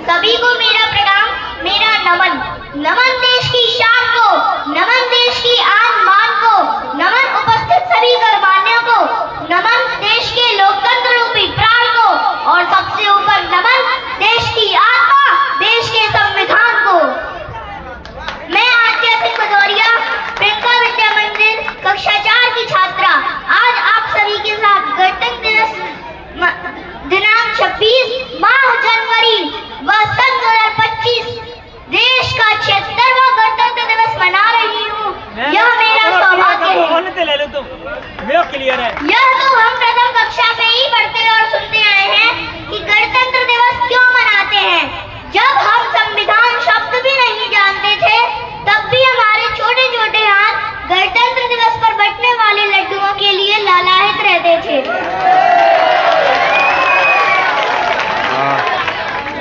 सभी को मेरा प्रणाम, मेरा नमन। नमन देश की शान को, नमन देश की आन मान को, नमन उपस्थित सभी गणमान्यों को, नमन देश के लोकतंत्र रूपी प्राण को, और सबसे ऊपर नमन देश की आत्मा, देश के संविधान को। मैं आद्या सिंह भदौरिया, प्रियंका विद्या मंदिर कक्षा 4 की छात्रा, आज आप सभी के साथ गणतंत्र दिवस दिनांक 26 माह जनवरी व सन 2025 देश का 76वां गणतंत्र दिवस मना रही हूँ। यह मेरा सौभाग्य है। यह तो हम प्रथम कक्षा से ही पढ़ते और सुनते आए हैं कि गणतंत्र दिवस क्यों मनाते हैं। जब हम संविधान शब्द भी नहीं जानते थे, तब भी हमारे छोटे छोटे हाथ गणतंत्र दिवस पर बंटने वाले लड्डुओं के लिए लालायित रहते थे।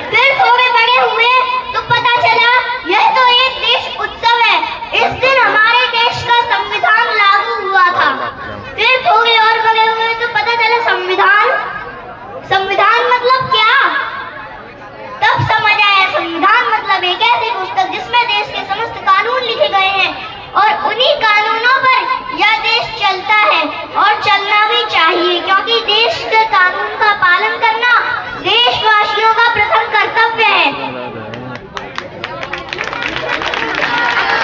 फिर थोड़े बड़े हुए तो पता चला यह तो एक देश उत्सव है। इस दिन हमारे देश का संविधान लागू हुआ था। फिर थोड़े और बड़े हुए तो पता चला संविधान मतलब क्या। तब समझ आया संविधान मतलब एक ऐसी पुस्तक जिसमें देश के समस्त कानून लिखे गए हैं और उन्हीं कानूनों पर यह देश चलता है और चलना भी चाहिए, क्योंकि देश के कानून का पालन करना देशवासियों का प्रथम कर्तव्य है।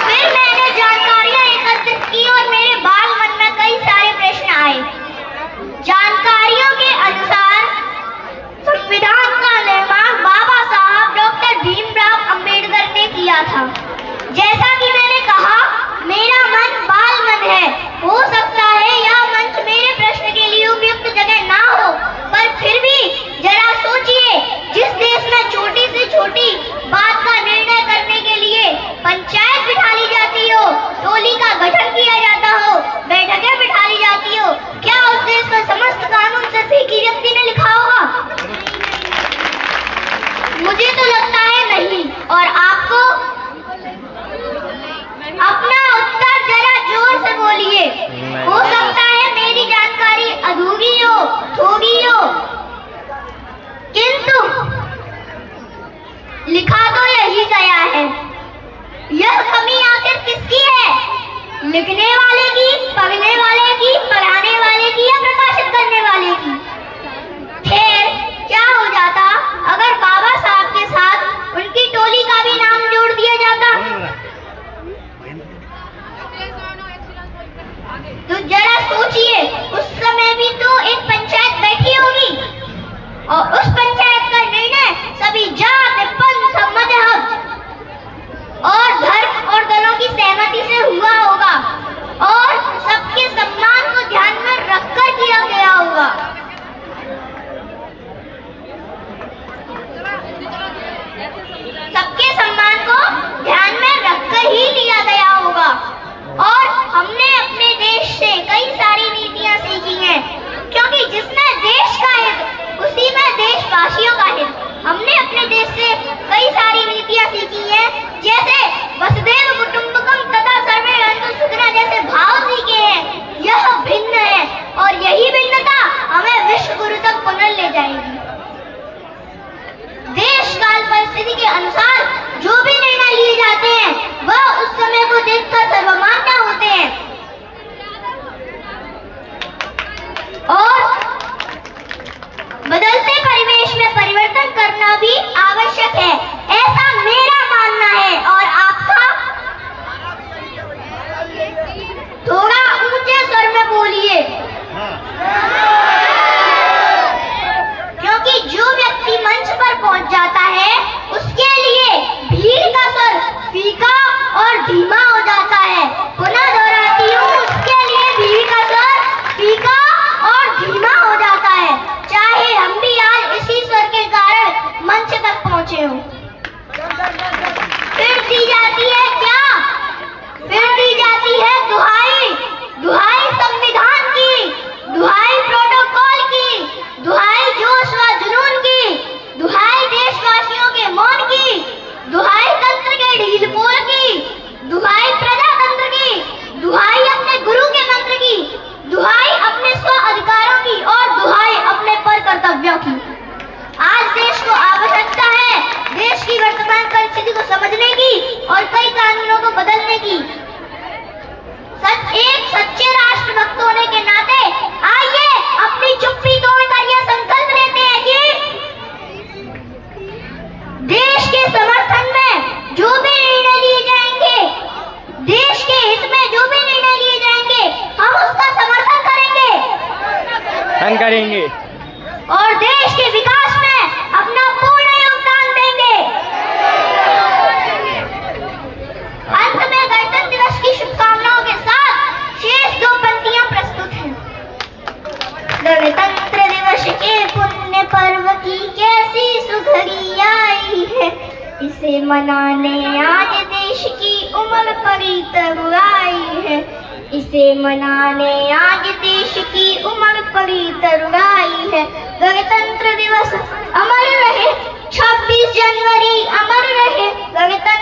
फिर मैंने जानकारियां एकत्रित की और मेरे बाल मन में कई सारे प्रश्न आए। जानकारियों के अनुसार संविधान का निर्माण बाबा साहब डॉक्टर भीमराव अंबेडकर ने किया था। जैसा कि मैंने कहा, मेरा मन बाल मन है। हो सकता है यह मंच मेरे प्रश्न के लिए उपयुक्त जगह ना हो, पर फिर भी जरा सोचिए, जिस देश में छोटी से छोटी बात का निर्णय करने के लिए पंचायत बिठा ली जाती हो, टोली का गठन किया जाता हो, बैठकें बिठा ली जाती हो, क्या उस देश का समस्त कानून सिर्फ एक ही व्यक्ति ने लिखा होगा? मुझे तो लगता है नहीं। और आपको? अपना उत्तर जरा जोर से बोलिए। हो सकता है मेरी जानकारी अधूरी हो, थोड़ी हो, किंतु लिखा तो यही गया है। यह कमी आखिर किसकी है? लिखने वाले की, पढ़ने वाले की, पढ़ाने वाले की, या प्रकाशित करने वाले की? खैर, क्या हो जाता अगर बाबा साहब के साथ उनकी टोली का भी नाम जोड़ दिया जाता? तो जरा सोचिए, उस समय भी तो एक पंचायत बैठी होगी और उस पंचायत का निर्णय सभी जात, पंथ, मजहब और धर्म और दलों की सहमति से हुआ होगा और सबके सम्मान को ध्यान में रखकर किया गया होगा। सबके सम्मान को ध्यान में रखकर ही लिया गया होगा। और हमने अपने देश से कई सारी नीतियां सीखी हैं, क्योंकि जिसमें देश का हित उसी में देशवासियों का हित। हमने अपने देश से कई सारी नीतियां सीखी हैं, जैसे वसुधैव कुटुंबकम तथा सर्वे जन्तु सुखिनः जैसे भाव सीखे हैं। यह भिन्न है और यही भिन्नता हमें विश्व गुरु तक पुनः ले जाएगी। देश काल परिस्थिति के अनुसार जो भी निर्णय लिए जाते हैं वह उस समय को देखकर सर्वमान्य होते हैं और बदलते परिवेश में परिवर्तन करना भी आवश्यक है, ऐसा मेरा मानना है। और आपका? थोड़ा ऊंचे स्वर में बोलिए, क्योंकि जो व्यक्ति मंच पर पहुंच जाता है उसके लिए भीड़ का स्वर फीका और धीमा हो जाता है। पुनः दोहराती हूँ, उसके लिए भीड़ का स्वर फीका और धीमा परिस्थिति को समझने की और कई कानूनों को बदलने की। एक सच्चे राष्ट्रभक्त होने के नाते आइए अपनी चुप्पी तोड़कर यह संकल्प लेते हैं कि देश के समर्थन में जो भी निर्णय लिए जाएंगे, देश के हित में जो भी निर्णय लिए जाएंगे, हम उसका समर्थन करेंगे और देश के विकास में अपना पूर्ण योगदान देंगे। अंत में गणतंत्र दिवस की शुभकामनाओं के साथ शेष दो पंक्तियां प्रस्तुत हैं। गणतंत्र दिवस के पुण्य पर्व की कैसी सुघड़ी आई है, इसे मनाने आज देश की उमड़ पड़ी तरुआई है, इसे मनाने आज देश की उमड़ पड़ी तरुआई है। गणतंत्र दिवस अमर रहे, 26 जनवरी अमर रहे, गणतंत्र